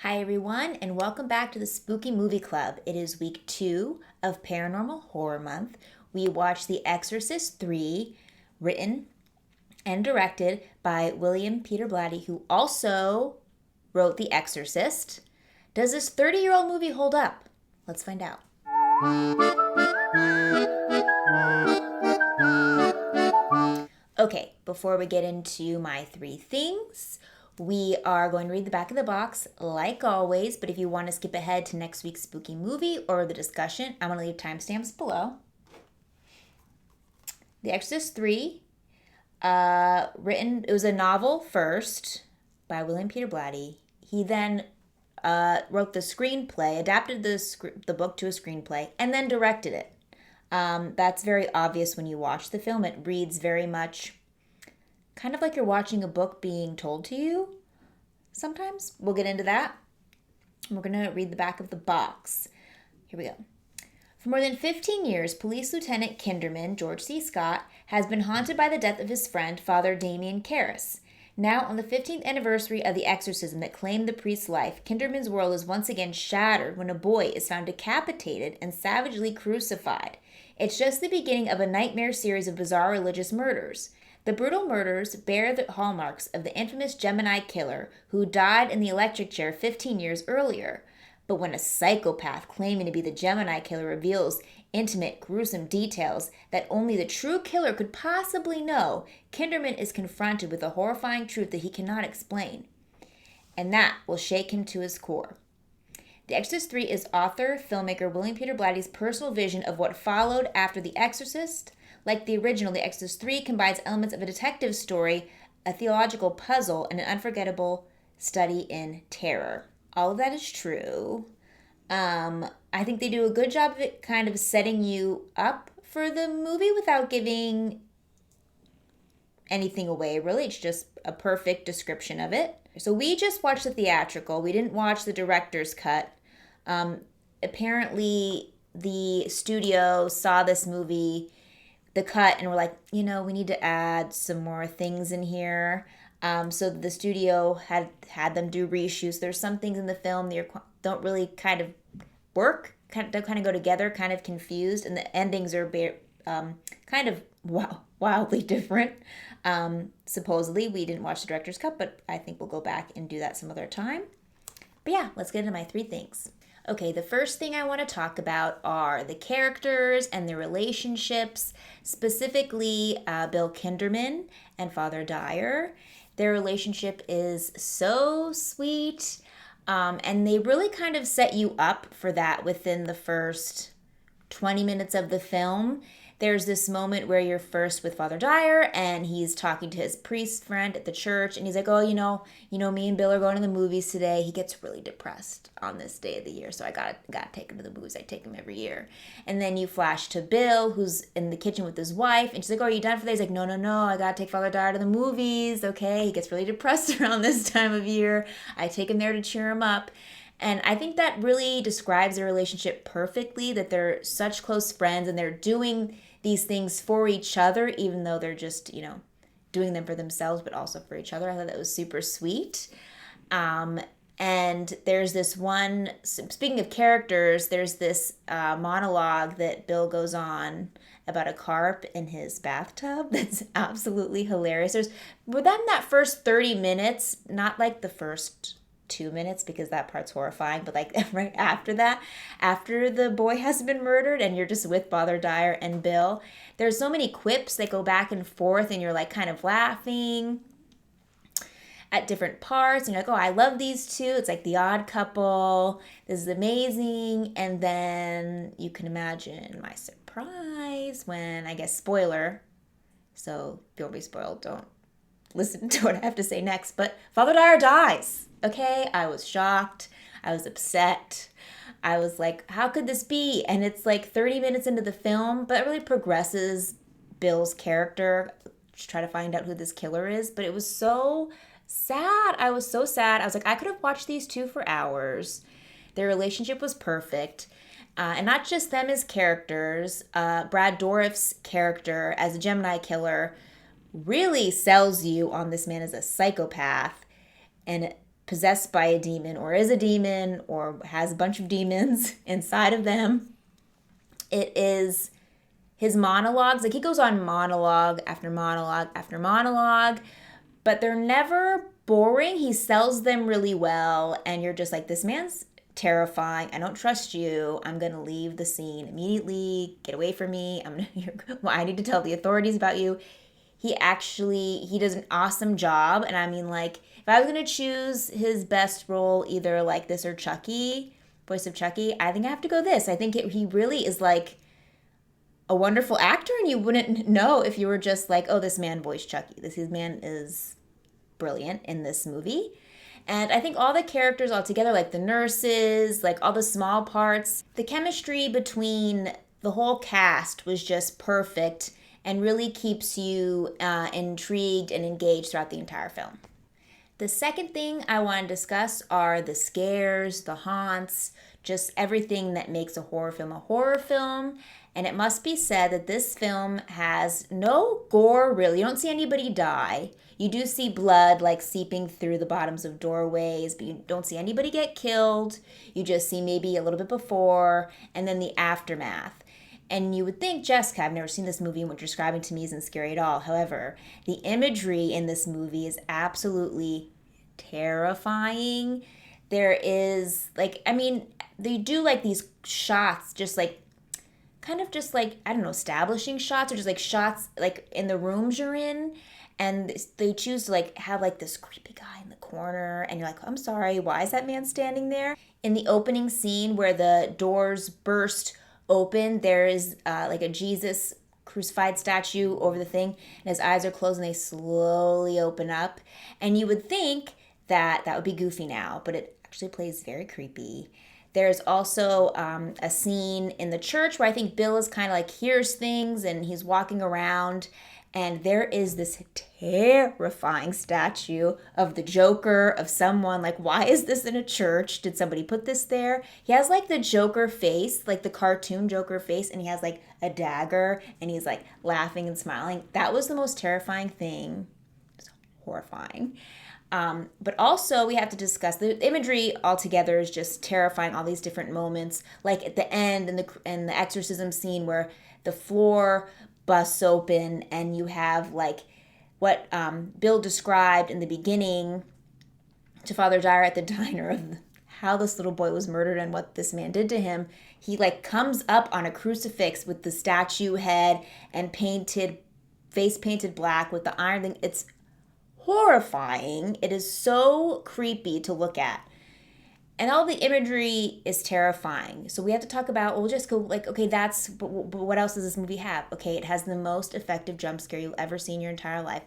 Hi, everyone, and welcome back to the Spooky Movie Club. It is week 2 of Paranormal Horror Month. We watched The Exorcist III, written and directed by William Peter Blatty, who also wrote The Exorcist. Does this 30-year-old movie hold up? Let's find out. Okay, before we get into my 3 things, we are going to read the back of the box like always, but if you want to skip ahead to next week's spooky movie or the discussion, I'm going to leave timestamps below. The Exorcist III, it was a novel first by William Peter Blatty. He then wrote the screenplay, adapted the book to a screenplay, and then directed it. That's very obvious when you watch the film. It reads very much kind of like you're watching a book being told to you sometimes. We'll get into that. We're going to read the back of the box. Here we go. For more than 15 years, Police Lieutenant Kinderman, George C. Scott, has been haunted by the death of his friend, Father Damien Karras. Now, on the 15th anniversary of the exorcism that claimed the priest's life, Kinderman's world is once again shattered when a boy is found decapitated and savagely crucified. It's just the beginning of a nightmare series of bizarre religious murders. The brutal murders bear the hallmarks of the infamous Gemini killer who died in the electric chair 15 years earlier. But when a psychopath claiming to be the Gemini killer reveals intimate, gruesome details that only the true killer could possibly know, Kinderman is confronted with a horrifying truth that he cannot explain. And that will shake him to his core. The Exorcist III is author-filmmaker William Peter Blatty's personal vision of what followed after The Exorcist. Like the original, The Exorcist III combines elements of a detective story, a theological puzzle, and an unforgettable study in terror. All of that is true. I think they do a good job of it kind of setting you up for the movie without giving anything away, really. It's just a perfect description of it. So we just watched the theatrical. We didn't watch the director's cut. Apparently, the studio saw this movie, the cut, and we're like, we need to add some more things in here. So the studio had them do reshoots. There's some things in the film that don't really kind of work, don't kind of go together, kind of confused, and the endings are kind of wildly different. Supposedly, we didn't watch the director's cut, but I think we'll go back and do that some other time. But yeah, let's get into my 3 things. Okay, the first thing I want to talk about are the characters and their relationships, specifically Bill Kinderman and Father Dyer. Their relationship is so sweet, and they really kind of set you up for that within the first 20 minutes of the film. There's this moment where you're first with Father Dyer, and he's talking to his priest friend at the church, and he's like, oh, me and Bill are going to the movies today. He gets really depressed on this day of the year, so I gotta take him to the movies. I take him every year. And then you flash to Bill, who's in the kitchen with his wife, and she's like, oh, are you done for the day? He's like, no, I gotta take Father Dyer to the movies, okay? He gets really depressed around this time of year. I take him there to cheer him up. And I think that really describes their relationship perfectly, that they're such close friends, and they're doing these things for each other, even though they're just, doing them for themselves, but also for each other. I thought that was super sweet. And there's this one, speaking of characters, there's this monologue that Bill goes on about a carp in his bathtub that's absolutely hilarious. Within that first 30 minutes, not like the first 2 minutes because that part's horrifying, but like right after that, after the boy has been murdered and you're just with Father Dyer and Bill, there's so many quips that go back and forth and you're like kind of laughing at different parts and you're like, oh, I love these two. It's like the odd couple. This is amazing. And then you can imagine my surprise when, I guess, spoiler. So if you won't be spoiled, don't listen to what I have to say next. But Father Dyer dies. Okay, I was shocked. I was upset. I was like, how could this be? And it's like 30 minutes into the film, but it really progresses Bill's character to try to find out who this killer is. But it was so sad. I was so sad. I was like, I could have watched these two for hours. Their relationship was perfect. And not just them as characters. Brad Dourif's character as a Gemini killer really sells you on this man as a psychopath. And possessed by a demon or is a demon or has a bunch of demons inside of them. It is his monologues. Like, he goes on monologue after monologue after monologue, but they're never boring. He sells them really well, and you're just like, this man's terrifying. I don't trust you. I'm gonna leave the scene immediately. Get away from me. Well, I need to tell the authorities about you. He does an awesome job, and I mean, like, if I was gonna choose his best role, either like this or Chucky, voice of Chucky, I think I have to go this. I think he really is like a wonderful actor, and you wouldn't know if you were just like, oh, this man voiced Chucky. This man is brilliant in this movie. And I think all the characters all together, like the nurses, like all the small parts, the chemistry between the whole cast was just perfect and really keeps you intrigued and engaged throughout the entire film. The second thing I want to discuss are the scares, the haunts, just everything that makes a horror film a horror film. And it must be said that this film has no gore, really. You don't see anybody die. You do see blood like seeping through the bottoms of doorways, but you don't see anybody get killed. You just see maybe a little bit before and then the aftermath. And you would think, Jessica, I've never seen this movie, and what you're describing to me isn't scary at all. However, the imagery in this movie is absolutely terrifying. There is, like, I mean, they do like these shots, just like, kind of just like, I don't know, establishing shots, or just like shots like in the rooms you're in. And they choose to like have like this creepy guy in the corner, and you're like, I'm sorry, why is that man standing there? In the opening scene where the doors burst open, there is like a Jesus crucified statue over the thing, and his eyes are closed and they slowly open up. And you would think that would be goofy now, but it actually plays very creepy. There's also a scene in the church where I think Bill is kind of like hears things and he's walking around, and there is this terrifying statue of the Joker, of someone. Like, why is this in a church? Did somebody put this there? He has like the Joker face, like the cartoon Joker face, and he has like a dagger, and he's like laughing and smiling. That was the most terrifying thing. It's horrifying. But also we have to discuss the imagery altogether is just terrifying. All these different moments, like at the end in the exorcism scene where the floor busts open and you have like what Bill described in the beginning to Father Dyer at the diner of how this little boy was murdered and what this man did to him. He like comes up on a crucifix with the statue head and face painted black with the iron thing. It's horrifying. It is so creepy to look at. And all the imagery is terrifying. So we have to talk about, we'll just go like, okay, but what else does this movie have? Okay, it has the most effective jump scare you'll ever see in your entire life.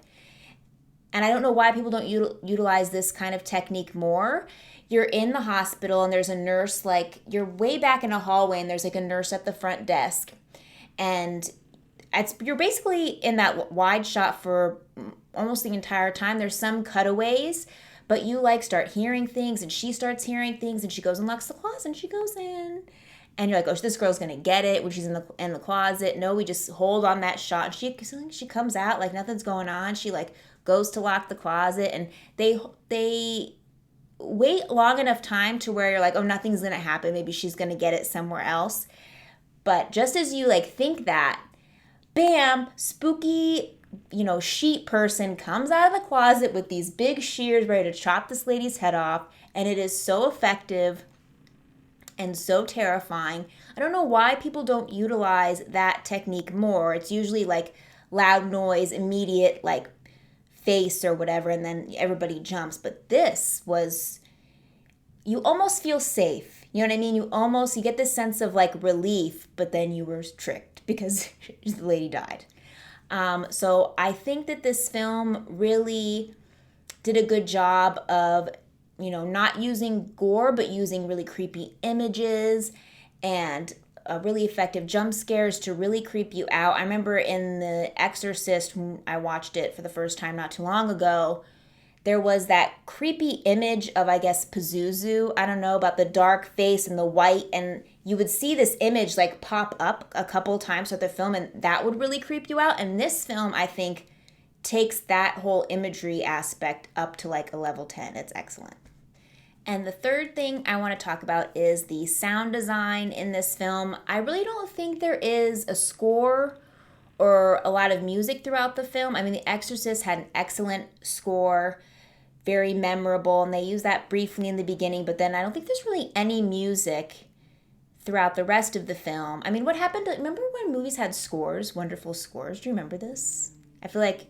And I don't know why people don't utilize this kind of technique more. You're in the hospital and there's a nurse, like you're way back in a hallway and there's like a nurse at the front desk. And you're basically in that wide shot for almost the entire time. There's some cutaways, but you like start hearing things, and she starts hearing things, and she goes and locks the closet, and she goes in, and you're like, oh, this girl's gonna get it when she's in the closet. No, we just hold on that shot. And she comes out like nothing's going on. She like goes to lock the closet, and they wait long enough time to where you're like, oh, nothing's gonna happen. Maybe she's gonna get it somewhere else. But just as you like think that, bam, spooky, sheet person comes out of the closet with these big shears ready to chop this lady's head off. And it is so effective and so terrifying. I don't know why people don't utilize that technique more. It's usually like loud noise, immediate like face or whatever, and then everybody jumps. But this was, you almost feel safe. You know what I mean? You get this sense of like relief, but then you were tricked because the lady died. So I think that this film really did a good job of, not using gore, but using really creepy images and really effective jump scares to really creep you out. I remember in The Exorcist, when I watched it for the first time not too long ago, there was that creepy image of, I guess, Pazuzu. I don't know, about the dark face and the white, and you would see this image like pop up a couple times throughout the film, and that would really creep you out. And this film, I think, takes that whole imagery aspect up to like a level 10. It's excellent. And the third thing I want to talk about is the sound design in this film. I really don't think there is a score or a lot of music throughout the film. I mean, The Exorcist had an excellent score, very memorable, and they use that briefly in the beginning, but then I don't think there's really any music throughout the rest of the film. I mean, what happened to, remember when movies had scores, wonderful scores? Do you remember this? I feel like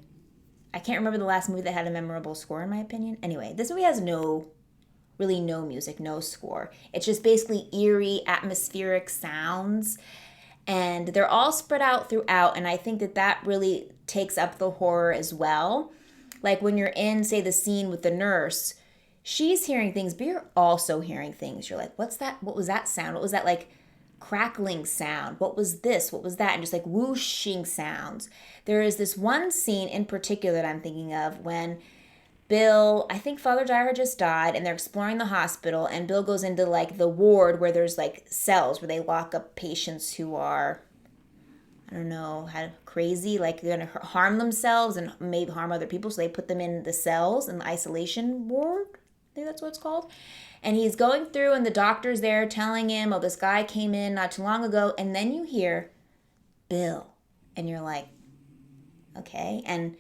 I can't remember the last movie that had a memorable score in my opinion. Anyway, this movie has really no music, no score. It's just basically eerie, atmospheric sounds, and they're all spread out throughout, and I think that that really takes up the horror as well. Like when you're in, say, the scene with the nurse, she's hearing things, but you're also hearing things. You're like, what's that? What was that sound? What was that like crackling sound? What was this? What was that? And just like whooshing sounds. There is this one scene in particular that I'm thinking of when Bill, I think Father Dyer had just died, and they're exploring the hospital, and Bill goes into like the ward where there's like cells where they lock up patients who are, I don't know, crazy, like they're gonna harm themselves and maybe harm other people, so they put them in the cells in the isolation ward. I think that's what it's called. And he's going through, and the doctor's there telling him, "Oh, this guy came in not too long ago," and then you hear Bill, and you're like, okay, and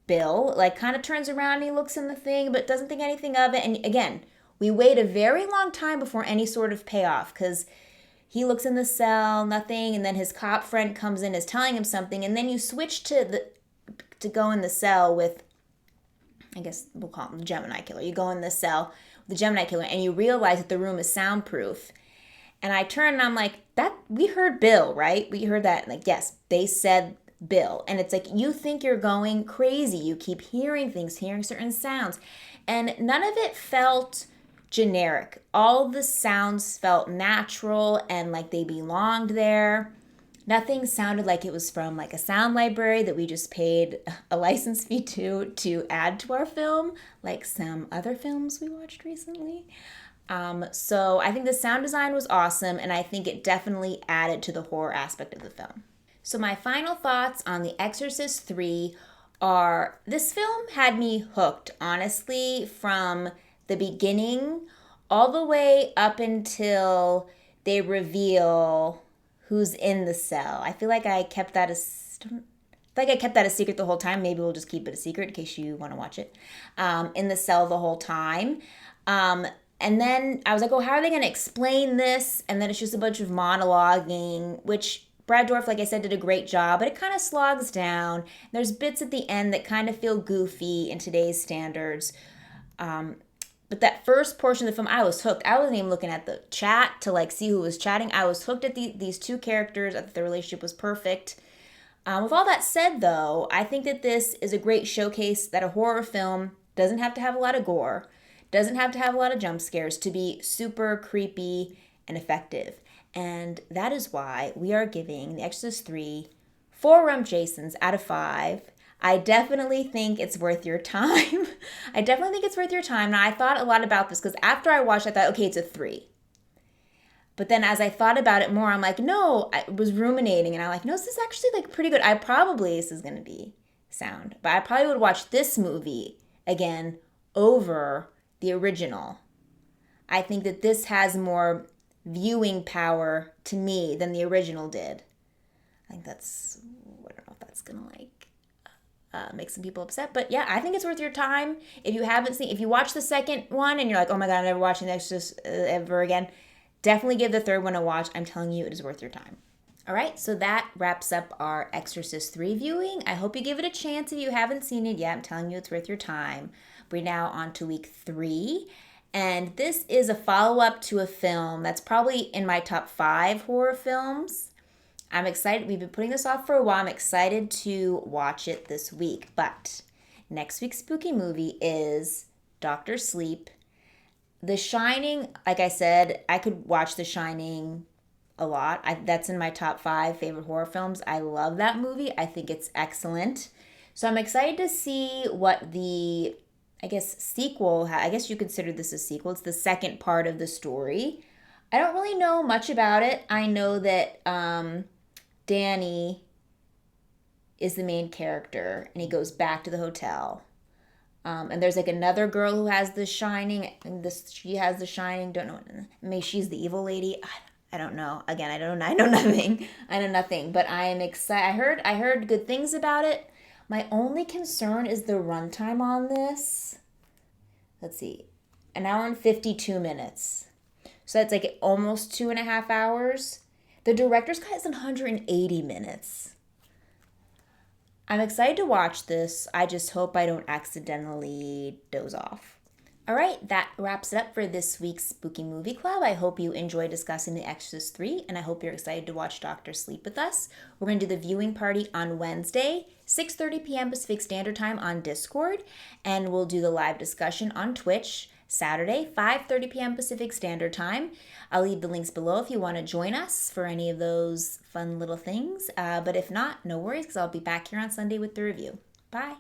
Bill like kind of turns around and he looks in the thing but doesn't think anything of it. And again, we wait a very long time before any sort of payoff because he looks in the cell, nothing, and then his cop friend comes in, is telling him something, and then you switch to go in the cell with, I guess we'll call him the Gemini killer. You go in the cell with the Gemini killer and you realize that the room is soundproof. And I turn and I'm like, that we heard Bill, right? We heard that. Like, yes, they said Bill. And it's like you think you're going crazy. You keep hearing things, hearing certain sounds. And none of it felt generic. All the sounds felt natural and like they belonged there. Nothing sounded like it was from like a sound library that we just paid a license fee to add to our film, like some other films we watched recently. So I think the sound design was awesome, and I think it definitely added to the horror aspect of the film. So my final thoughts on The Exorcist III are this film had me hooked, honestly, from the beginning all the way up until they reveal who's in the cell. I feel like I kept that a secret the whole time. Maybe we'll just keep it a secret in case you want to watch it. In the cell the whole time. And then I was like, oh, how are they going to explain this? And then it's just a bunch of monologuing, which Brad Dourif, like I said, did a great job, but it kind of slogs down. There's bits at the end that kind of feel goofy in today's standards. But that first portion of the film, I was hooked. I wasn't even looking at the chat to like see who was chatting. I was hooked at these two characters. I thought the relationship was perfect. With all that said, though, I think that this is a great showcase that a horror film doesn't have to have a lot of gore, doesn't have to have a lot of jump scares to be super creepy and effective. And that is why we are giving The Exorcist 3 4 Rump Jasons out of 5. I definitely think it's worth your time. I definitely think it's worth your time. Now, I thought a lot about this because after I watched, I thought, okay, it's a 3. But then as I thought about it more, I'm like, no, I was ruminating and I'm like, no, this is actually like pretty good. This is going to be sound, but I probably would watch this movie again over the original. I think that this has more viewing power to me than the original did. I think I don't know if that's going to make some people upset, but yeah, I think it's worth your time. If you watch the second one and you're like, oh my God, I'm never watching The Exorcist ever again, definitely give the third one a watch. I'm telling you, it is worth your time. All right, so that wraps up our Exorcist 3 viewing. I hope you give it a chance if you haven't seen it yet. I'm telling you, it's worth your time. We're now on to week 3, and this is a follow-up to a film that's probably in my top 5 horror films. I'm excited. We've been putting this off for a while. I'm excited to watch it this week, but next week's spooky movie is Dr. Sleep. The Shining, like I said, I could watch The Shining a lot. That's in my top 5 favorite horror films. I love that movie. I think it's excellent. So I'm excited to see what the, sequel, I guess you consider this a sequel. It's the second part of the story. I don't really know much about it. I know that Danny is the main character and he goes back to the hotel. And there's like another girl who has The Shining. And she has The Shining. Don't know. Maybe she's the evil lady. I don't know. Again, I don't. I know nothing. I know nothing. But I am excited. I heard good things about it. My only concern is the runtime on this. Let's see, an hour and 52 minutes. So that's like almost 2.5 hours. The director's cut is 180 minutes. I'm excited to watch this. I just hope I don't accidentally doze off. All right, that wraps it up for this week's Spooky Movie Club. I hope you enjoyed discussing The Exorcist III, and I hope you're excited to watch Doctor Sleep with us. We're going to do the viewing party on Wednesday, 6:30 p.m. Pacific Standard Time on Discord, and we'll do the live discussion on Twitch Saturday, 5:30 p.m. Pacific Standard Time. I'll leave the links below if you want to join us for any of those fun little things. But if not, no worries, because I'll be back here on Sunday with the review. Bye.